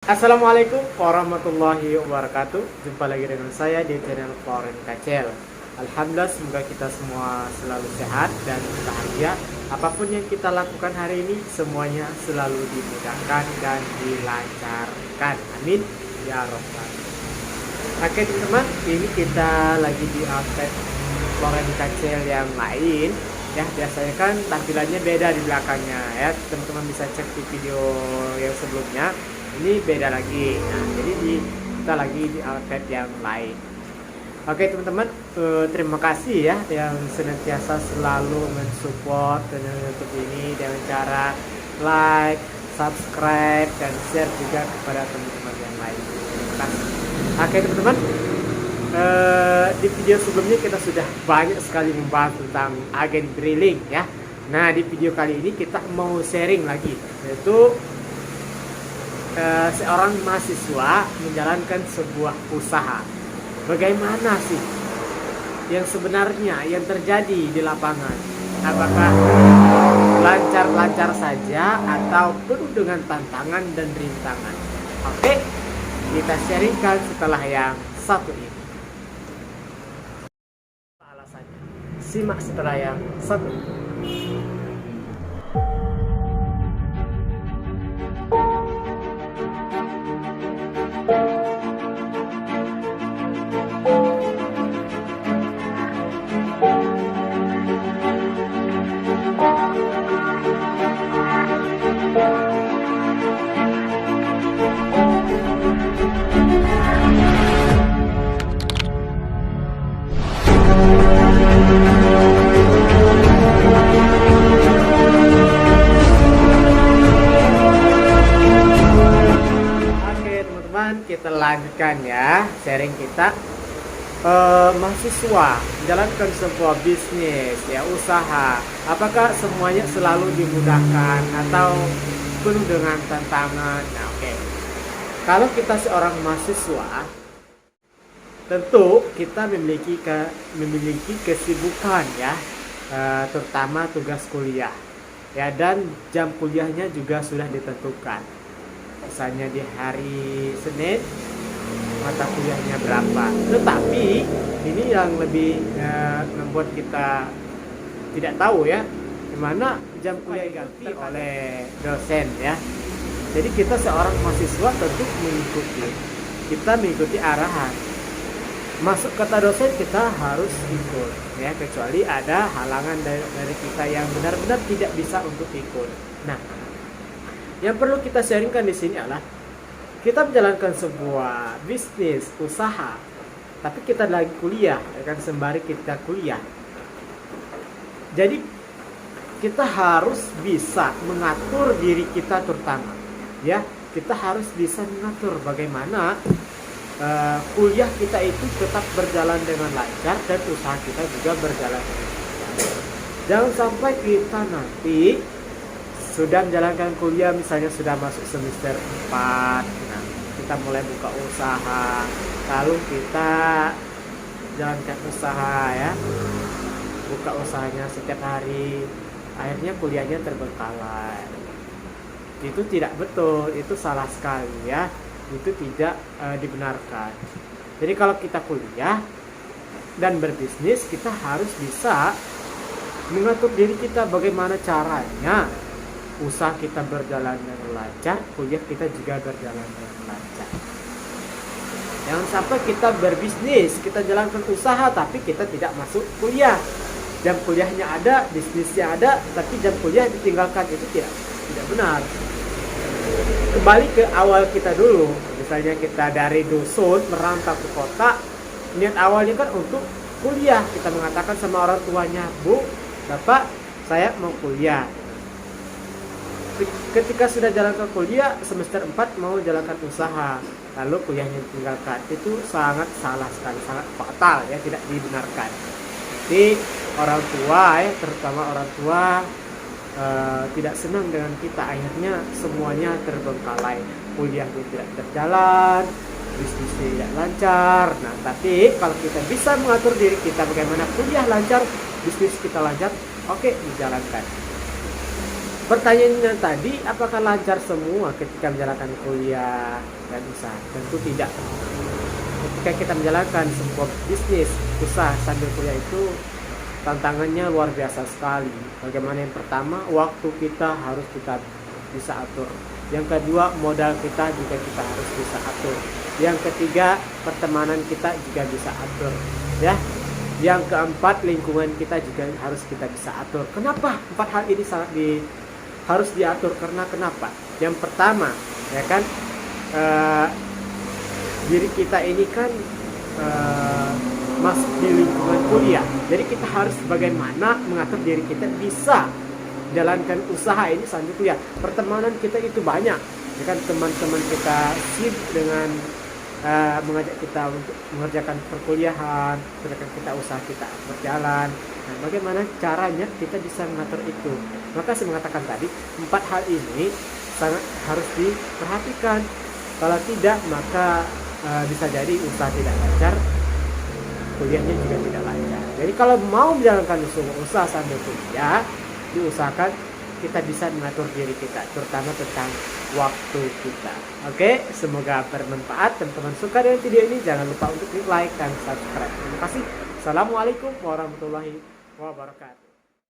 Assalamualaikum warahmatullahi wabarakatuh. Jumpa lagi dengan saya di channel Foreign Kacel. Alhamdulillah, semoga kita semua selalu sehat dan bahagia. Apapun yang kita lakukan hari ini, semuanya selalu dimudahkan dan dilancarkan. Amin ya robbal. Oke teman-teman, ini kita lagi di update Foreign Kacel yang lain. Ya, biasanya kan tampilannya beda di belakangnya ya. Teman-teman bisa cek di video yang sebelumnya. Ini beda lagi. Nah, jadi kita lagi di outfit yang lain. Oke teman-teman, terima kasih ya yang senantiasa selalu mensupport channel YouTube ini dengan cara like, subscribe, dan share juga kepada teman-teman yang lain. Terima kasih. Oke teman-teman, di video sebelumnya kita sudah banyak sekali membahas tentang agen drilling ya. Nah, di video kali ini kita mau sharing lagi, yaitu seorang mahasiswa menjalankan sebuah usaha. Bagaimana sih yang sebenarnya yang terjadi di lapangan? Apakah lancar-lancar saja atau penuh dengan tantangan dan rintangan? Oke, kita sharingkan setelah yang satu ini. Alasannya, simak setelah yang satu ini. Kita lanjutkan ya sharing kita. Mahasiswa menjalankan sebuah bisnis ya, usaha, apakah semuanya selalu dimudahkan atau penuh dengan tantangan? Nah, oke. Kalau kita seorang mahasiswa, tentu kita memiliki kesibukan ya, terutama tugas kuliah ya, dan jam kuliahnya juga sudah ditentukan. Misalnya di hari Senin mata kuliahnya berapa. Tetapi ini yang lebih membuat kita tidak tahu ya, dimana jam kuliah diganti oleh dosen ya. Jadi kita seorang mahasiswa tentu mengikuti arahan. Masuk kata dosen kita harus ikut ya, kecuali ada halangan dari kita yang benar-benar tidak bisa untuk ikut. Nah, yang perlu kita sharingkan di sini adalah kita menjalankan sebuah bisnis, usaha, tapi kita lagi kuliah, kan, sembari kita kuliah. Jadi kita harus bisa mengatur diri kita, terutama ya, kita harus bisa mengatur bagaimana kuliah kita itu tetap berjalan dengan lancar dan usaha kita juga berjalan dengan lancar. Jangan sampai kita nanti sudah menjalankan kuliah, misalnya sudah masuk semester 4, nah, kita mulai buka usaha, lalu kita jalankan usaha ya, buka usahanya setiap hari, akhirnya kuliahnya terbengkalai. Itu tidak betul, itu salah sekali ya, itu tidak dibenarkan. Jadi kalau kita kuliah dan berbisnis, kita harus bisa mengatur diri kita bagaimana caranya usaha kita berjalan dengan lancar, kuliah kita juga berjalan dengan lancar. Jangan sampai kita berbisnis, kita jalankan usaha, tapi kita tidak masuk kuliah. Jam kuliahnya ada, bisnisnya ada, tapi jam kuliah ditinggalkan. Itu tidak benar. Kembali ke awal kita dulu. Misalnya kita dari dusun merantau ke kota, niat awalnya kan untuk kuliah. Kita mengatakan sama orang tuanya, Bu, Bapak, saya mau kuliah. Ketika sudah jalankan kuliah, semester 4 mau jalankan usaha, lalu kuliahnya ditinggalkan, itu sangat salah sekali, sangat fatal ya, tidak dibenarkan. Jadi orang tua ya, terutama orang tua tidak senang dengan kita, akhirnya semuanya terbengkalai, kuliahnya tidak berjalan, bisnisnya tidak lancar. Nah, tapi kalau kita bisa mengatur diri kita bagaimana kuliah lancar, bisnis kita lancar, oke, dijalankan. Pertanyaannya tadi, apakah lancar semua ketika menjalankan kuliah dan usaha? Tentu tidak. Ketika kita menjalankan sebuah bisnis, usaha sambil kuliah itu tantangannya luar biasa sekali. Bagaimana? Yang pertama, waktu kita harus kita bisa atur. Yang kedua, modal kita juga kita harus bisa atur. Yang ketiga, pertemanan kita juga bisa atur, ya. Yang keempat, lingkungan kita juga harus kita bisa atur. Kenapa 4 hal ini harus diatur? Karena kenapa? Yang pertama, ya kan, diri kita ini kan masuk di lingkungan kuliah. Jadi kita harus bagaimana mengatur diri kita bisa jalankan usaha ini sambil kuliah. Pertemanan kita itu banyak, ya kan, teman-teman kita sibuk dengan mengajak kita untuk mengerjakan perkuliahan, sedangkan kita usaha kita berjalan. Nah, bagaimana caranya kita bisa mengatur itu? Maka saya mengatakan tadi, 4 hal ini sangat harus diperhatikan. Kalau tidak, maka bisa jadi usaha tidak lancar, kuliahnya juga tidak lancar. Jadi kalau mau menjalankan usaha sambil kuliah, diusahakan kita bisa mengatur diri kita, terutama tentang waktu kita. Oke, semoga bermanfaat. Teman-teman suka dengan video ini, jangan lupa untuk like dan subscribe. Terima kasih. Assalamualaikum warahmatullahi wabarakatuh.